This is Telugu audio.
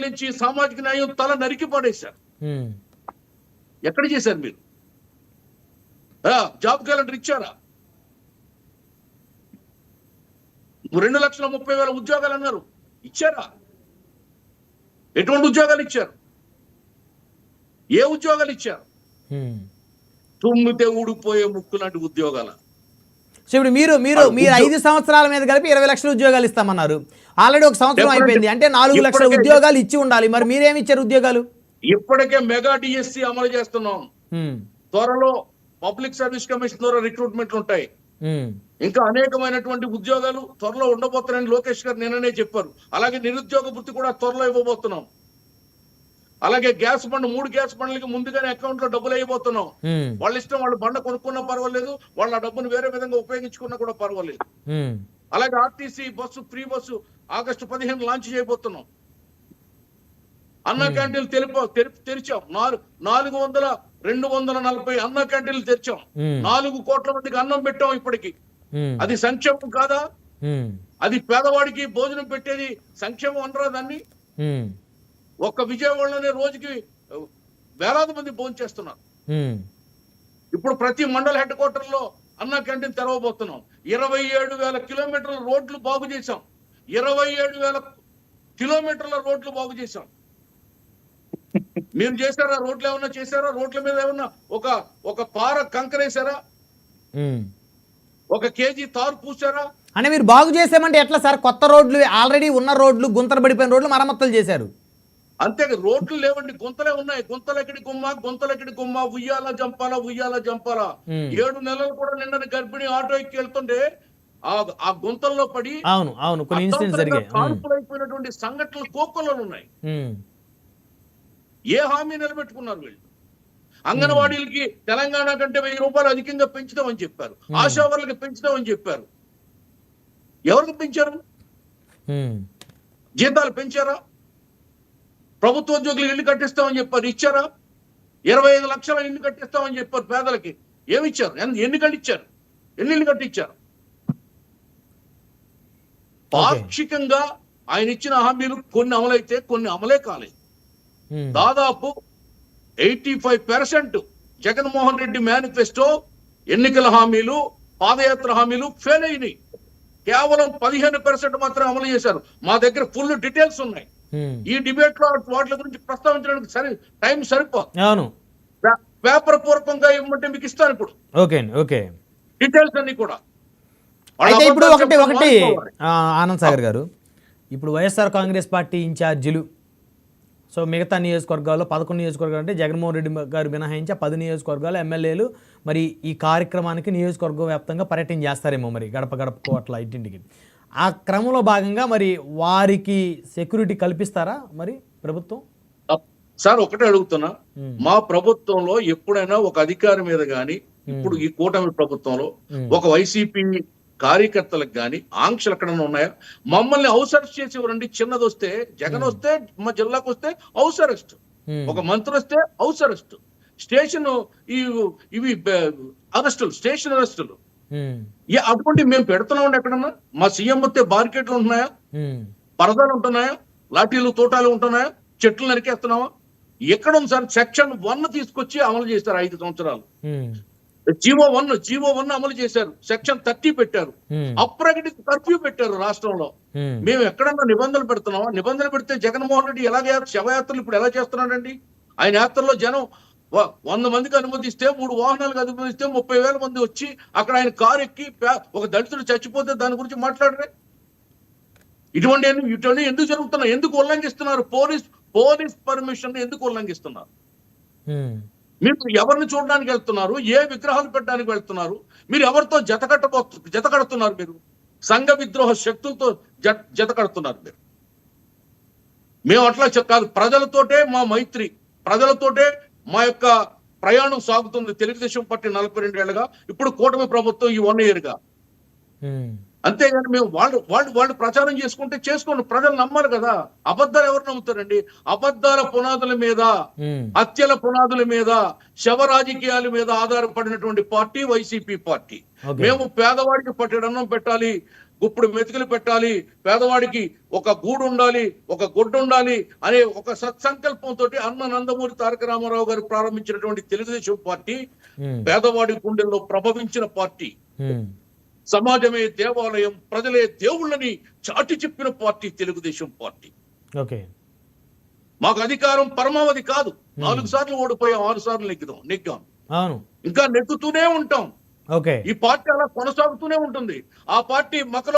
నుంచి సామాజిక న్యాయం తల నరికి పడేశారు. ఎక్కడ చేశారు మీరు? జాబ్ క్యాలెండర్ ఇచ్చారా? 2,30,000 ఉద్యోగాలు అన్నారు, ఇచ్చారా? ఎటువంటి ఉద్యోగాలు ఇచ్చారు? ఏ ఉద్యోగాలు ఇచ్చారు? తుమ్మితే ఊడిపోయే ముక్కు లాంటి ఉద్యోగాల. సో ఇప్పుడు మీరు 5 సంవత్సరాల మీద కలిపి 20 లక్షల ఉద్యోగాలు ఇస్తామన్నారు. ఆల్రెడీ 1 సంవత్సరం అయిపోయింది, అంటే 4 లక్షల ఉద్యోగాలు ఇచ్చి ఉండాలి. మరి మీరేమి ఇచ్చారు ఉద్యోగాలు? ఇప్పటికే మెగా డిఎస్సి అమలు చేస్తున్నాం. త్వరలో పబ్లిక్ సర్వీస్ కమిషన్ ద్వారా రిక్రూట్మెంట్లు ఉంటాయి. ఇంకా అనేకమైనటువంటి ఉద్యోగాలు త్వరలో ఉండబోతున్నాయని లోకేష్ గారు నిన్ననే చెప్పారు. అలాగే నిరుద్యోగ వృత్తి కూడా త్వరలో ఇవ్వబోతున్నాం. అలాగే గ్యాస్ బండ్ 3 గ్యాస్ బండ్లకి ముందుగానే అకౌంట్ లో డబ్బులు అయిపోతున్నాం. వాళ్ళ ఇష్టం, వాళ్ళు బండ కొనుక్కున్నా పర్వాలేదు, వాళ్ళ డబ్బును వేరే విధంగా ఉపయోగించుకున్నా కూడా పర్వాలేదు. అలాగే RTC bus free bus August 15 launch చేయబోతున్నాం. అన్న క్యాంటీన్లు తెరిచాం. 240 అన్న క్యాంటీన్లు తెరిచాం. 4 కోట్ల మందికి అన్నం పెట్టాం ఇప్పటికి. అది సంక్షేమం కాదా? అది పేదవాడికి భోజనం పెట్టేది సంక్షేమం అనరా దాన్ని? ఒక్క విజయవాడలోనే రోజుకి వేలాది మంది భోజనం చేస్తున్నారు. ఇప్పుడు ప్రతి మండల హెడ్ క్వార్టర్ లో అన్న క్యాంటీన్ తెరవబోతున్నాం. 27,000 కిలోమీటర్ల రోడ్లు బాగు చేశాం. 27,000 కిలోమీటర్ల రోడ్లు బాగు చేశాం. మీరు చేశారా? రోడ్లు ఏమన్నా చేశారా? రోడ్ల మీద ఏమన్నా ఒక పార కంకరేశారా? ఒక కేజీ తారు పూసారా? అంటే మీరు బాగు చేసామంటే ఎట్లా సార్? కొత్త రోడ్లు, ఆల్రెడీ ఉన్న రోడ్లు, గుంతలు పడిపోయిన రోడ్లు మరమ్మతులు చేశారు. అంతే, రోడ్లు లేవండి, గుంతలే ఉన్నాయి. గుంతలెక్కడి గుమ్మ, ఉయ్యాల జంపాలా. 7 నెలలు కూడా నిన్న గర్భిణి ఆటో ఎక్కి వెళ్తుంటే ఆ గుంతల్లో పడి కొన్ని ఇన్సిడెంట్స్ జరిగాయి. కాల్పులైపోయినటువంటి సంఘటనలు కోకొల్లో ఉన్నాయి. ఏ హామీ నిలబెట్టుకున్నారు వీళ్ళు? అంగన్వాడీలకి తెలంగాణ కంటే 1000 రూపాయలు అధికంగా పెంచుతామని చెప్పారు. ఆశా వర్గకి పెంచుతామని చెప్పారు. ఎవరికి పెంచారు? జీతాలు పెంచారా? ప్రభుత్వ ఉద్యోగులు ఇల్లు కట్టిస్తామని చెప్పారు, ఇచ్చారా? 25 లక్షల ఇల్లు కట్టిస్తామని చెప్పారు పేదలకి. ఏమిచ్చారు? ఎన్ని కట్టించారు? ఎన్ని ఇల్లు కట్టించారు? పాక్షికంగా ఆయన ఇచ్చిన హామీలు కొన్ని అమలైతే కొన్ని అమలే కాలేదు. దాదాపు 85% జగన్మోహన్ రెడ్డి మేనిఫెస్టో, ఎన్నికల హామీలు, పాదయాత్ర హామీలు ఫెయిల్ అయినాయి. కేవలం 15% మాత్రం అమలు చేశారు. మా దగ్గర ఫుల్ డీటెయిల్స్ ఉన్నాయి. ఈ డిబేట్ లో వాటి గురించి ప్రస్తావించడానికి టైం సరిపోదు. పేపర్ పూర్వకంగా ఇవ్వమంటే మీకు ఇస్తాను ఇప్పుడు డీటెయిల్స్ అన్ని కూడా. ఇప్పుడు ఒకటి ఆనంద్ సాగర్ గారు, ఇప్పుడు వైఎస్ఆర్ కాంగ్రెస్ పార్టీ ఇన్ఛార్జీలు, సో మిగతా నియోజకవర్గాల్లో 11 నియోజకవర్గాలు అంటే జగన్మోహన్ రెడ్డి గారు మినహాయించి 10 నియోజకవర్గాలు ఎమ్మెల్యేలు మరి ఈ కార్యక్రమానికి నియోజకవర్గ వ్యాప్తంగా పర్యటన చేస్తారేమో, మరి గడప గడపకు అట్లా ఇంటింటికి. ఆ క్రమంలో భాగంగా మరి వారికి సెక్యూరిటీ కల్పిస్తారా మరి ప్రభుత్వం? సార్ ఒకటే అడుగుతున్నా, మా ప్రభుత్వంలో ఎప్పుడైనా ఒక అధికారి మీద గాని, ఇప్పుడు ఈ కూటమి ప్రభుత్వంలో ఒక వైసీపీ కార్యకర్తలకు గాని ఆంక్షలు ఎక్కడన్నా ఉన్నాయా? మమ్మల్ని హౌస్ అరెస్ట్ చేసేవారండి. చిన్నది వస్తే, జగన్ వస్తే, మా జిల్లాకు వస్తే హౌస్ అరెస్ట్, ఒక మంత్రి వస్తే హౌస్ అరెస్ట్, స్టేషన్ ఇవి అరెస్టులు, స్టేషన్ అరెస్టులు. అటువంటి మేము పెడుతున్నామండి ఎక్కడన్నా? మా సీఎం వస్తే బార్కెట్లు ఉంటున్నాయా? పరదాలు ఉంటున్నాయా? లాఠీలు తోటాలు ఉంటున్నాయా? చెట్లు నరికేస్తున్నావా? ఎక్కడ ఉంది సార్? సెక్షన్ 1 తీసుకొచ్చి అమలు చేస్తారు 5 సంవత్సరాలు. జీవో 1 అమలు చేశారు. సెక్షన్ 30 పెట్టారు. అప్రకటిత కర్ఫ్యూ పెట్టారు రాష్ట్రంలో. మేము ఎక్కడన్నా నిబంధనలు పెడుతున్నామా? నిబంధనలు పెడితే జగన్మోహన్ రెడ్డి ఎలాగ శవయాత్రలు ఇప్పుడు ఎలా చేస్తున్నాడండి? ఆయన యాత్రలో జనం 100 మందికి అనుమతిస్తే, 3 వాహనాలకు అనుమతిస్తే 30,000 మంది వచ్చి అక్కడ ఆయన కారు ఎక్కి ఒక దళితుడు చచ్చిపోతే దాని గురించి మాట్లాడరే? ఇటువంటి ఎందుకు జరుగుతున్నాయి? ఎందుకు ఉల్లంఘిస్తున్నారు? పోలీస్ పర్మిషన్ ఎందుకు ఉల్లంఘిస్తున్నారు? మీరు ఎవరిని చూడడానికి వెళ్తున్నారు? ఏ విగ్రహాలు పెట్టడానికి వెళ్తున్నారు? మీరు ఎవరితో జత కడుతున్నారు? మీరు సంఘ విద్రోహ శక్తులతో జత కడుతున్నారు. మేము అట్లా కాదు. ప్రజలతోటే మా మైత్రి, ప్రజలతోటే మా యొక్క ప్రయాణం సాగుతుంది. తెలుగుదేశం పార్టీ 42 ఏళ్ళుగా, ఇప్పుడు కూటమి ప్రభుత్వం ఈ 1 year గా. అంతేగాని మేము వాళ్ళు ప్రచారం చేసుకోండి, ప్రజలు నమ్మారు కదా. అబద్ధాలు ఎవరు నమ్ముతారండి? అబద్ధాల పునాదుల మీద, హత్యల పునాదుల మీద, శవ రాజకీయాల మీద ఆధారపడినటువంటి పార్టీ వైసీపీ పార్టీ. మేము పేదవాడికి పట్టెడన్నం పెట్టాలి, గుప్పుడు మెతుకులు పెట్టాలి, పేదవాడికి ఒక గూడు ఉండాలి, ఒక గుడ్డ ఉండాలి అనే ఒక సత్సంకల్పంతో అన్న నందమూరి తారక రామారావు గారు ప్రారంభించినటువంటి తెలుగుదేశం పార్టీ పేదవాడి గుండెల్లో ప్రభవించిన పార్టీ. సమాజమే దేవాలయం, ప్రజలే దేవుళ్ళని చాటి చెప్పిన పార్టీ తెలుగుదేశం పార్టీ. ఓకే, మాకు అధికారం పరమావధి కాదు. 4 సార్లు ఓడిపోయాం, 6 సార్లు నెగ్గాం, అవును, ఇంకా నెగ్గుతూనే ఉంటాం. ఓకే. ఈ పార్టీ అలా కొనసాగుతూనే ఉంటుంది. ఆ పార్టీ మకల